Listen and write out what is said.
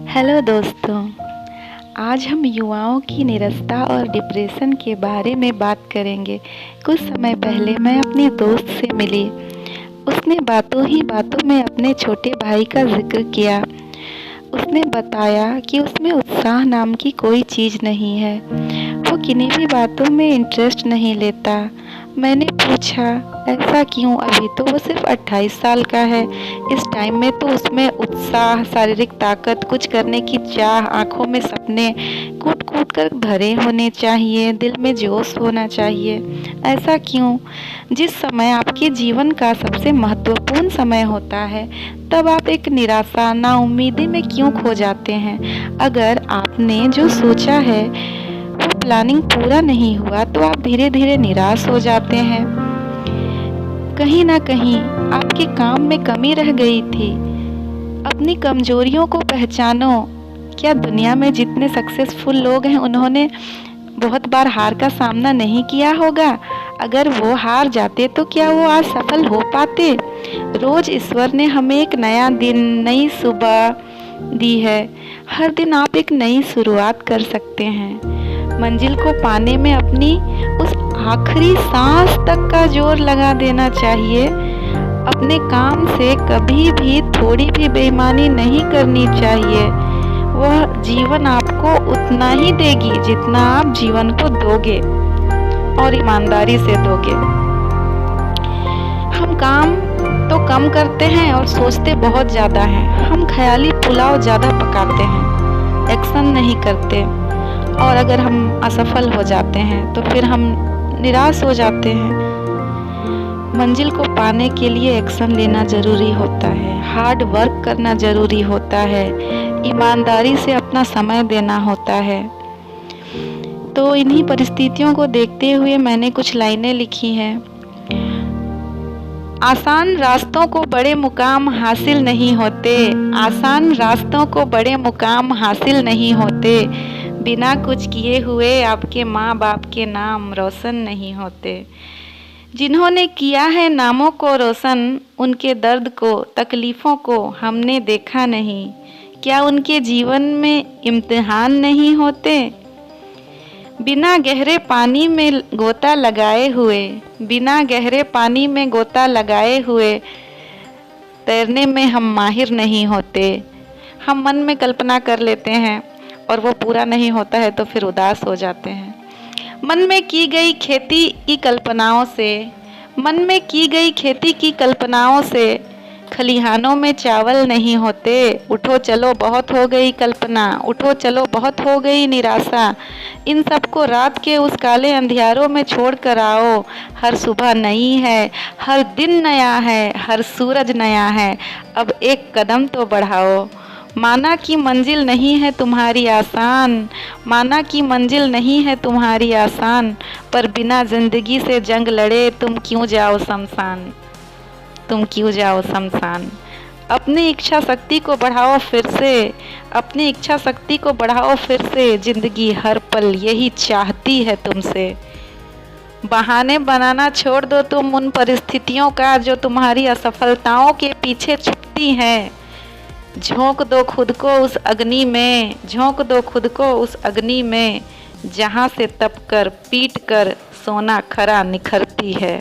Hello दोस्तों, आज हम युवाओं की निराशा और डिप्रेशन के बारे में बात करेंगे। कुछ समय पहले मैं अपनी दोस्त से मिली। उसने बातों ही बातों में अपने छोटे भाई का जिक्र किया। उसने बताया कि उसमें उत्साह नाम की कोई चीज़ नहीं है। वो किन्हीं भी बातों में इंटरेस्ट नहीं लेता। मैंने पूछा, ऐसा क्यों? अभी तो वो सिर्फ 28 साल का है। इस टाइम में तो उसमें उत्साह, शारीरिक ताकत, कुछ करने की चाह, आंखों में सपने कूट कूट कर भरे होने चाहिए, दिल में जोश होना चाहिए। ऐसा क्यों? जिस समय आपके जीवन का सबसे महत्वपूर्ण समय होता है, तब आप एक निराशा, नाउम्मीदी में क्यों खो जाते हैं? अगर आपने जो सोचा है वो प्लानिंग पूरा नहीं हुआ, तो आप धीरे धीरे निराश हो जाते हैं। कहीं ना कहीं आपके काम में कमी रह गई थी। अपनी कमजोरियों को पहचानो। क्या दुनिया में जितने सक्सेसफुल लोग हैं, उन्होंने बहुत बार हार का सामना नहीं किया होगा? अगर वो हार जाते तो क्या वो आज सफल हो पाते? रोज ईश्वर ने हमें एक नया दिन, नई सुबह दी है। हर दिन आप एक नई शुरुआत कर सकते हैं। मंजिल को पाने में अपनी उस आखिरी सांस तक का जोर लगा देना चाहिए। अपने काम से कभी भी थोड़ी भी बेईमानी नहीं करनी चाहिए। वह जीवन आपको उतना ही देगी जितना आप जीवन को दोगे और ईमानदारी से दोगे। हम काम तो कम करते हैं और सोचते बहुत ज़्यादा हैं। हम ख्याली पुलाव ज़्यादा पकाते हैं, एक्शन नहीं करते। और अगर हम असफल हो जाते हैं तो फिर हम निराश हो जाते हैं। मंजिल को पाने के लिए एक्शन लेना ज़रूरी होता है, हार्ड वर्क करना ज़रूरी होता है, ईमानदारी से अपना समय देना होता है। तो इन्हीं परिस्थितियों को देखते हुए मैंने कुछ लाइनें लिखी हैं। आसान रास्तों को बड़े मुकाम हासिल नहीं होते। आसान रास्तों को बड़े मुकाम हासिल नहीं होते। बिना कुछ किए हुए आपके माँ बाप के नाम रोशन नहीं होते। जिन्होंने किया है नामों को रोशन, उनके दर्द को, तकलीफ़ों को हमने देखा नहीं। क्या उनके जीवन में इम्तिहान नहीं होते? बिना गहरे पानी में गोता लगाए हुए, बिना गहरे पानी में गोता लगाए हुए तैरने में हम माहिर नहीं होते। हम मन में कल्पना कर लेते हैं और वो पूरा नहीं होता है तो फिर उदास हो जाते हैं। मन में की गई खेती की कल्पनाओं से, मन में की गई खेती की कल्पनाओं से खलिहानों में चावल नहीं होते। उठो चलो बहुत हो गई कल्पना, उठो चलो बहुत हो गई निराशा। इन सबको रात के उस काले अंधियारों में छोड़ कर आओ। हर सुबह नई है, हर दिन नया है, हर सूरज नया है। अब एक कदम तो बढ़ाओ। माना कि मंजिल नहीं है तुम्हारी आसान, माना कि मंजिल नहीं है तुम्हारी आसान, पर बिना जिंदगी से जंग लड़े तुम क्यों जाओ शमशान, तुम क्यों जाओ शमशान। अपनी इच्छा शक्ति को बढ़ाओ फिर से, अपनी इच्छा शक्ति को बढ़ाओ फिर से। जिंदगी हर पल यही चाहती है तुमसे। बहाने बनाना छोड़ दो तुम उन परिस्थितियों का जो तुम्हारी असफलताओं के पीछे छुपती हैं। झोंक दो खुद को उस अग्नि में, झोंक दो खुद को उस अग्नि में, जहाँ से तप कर पीट कर सोना खरा निखरती है।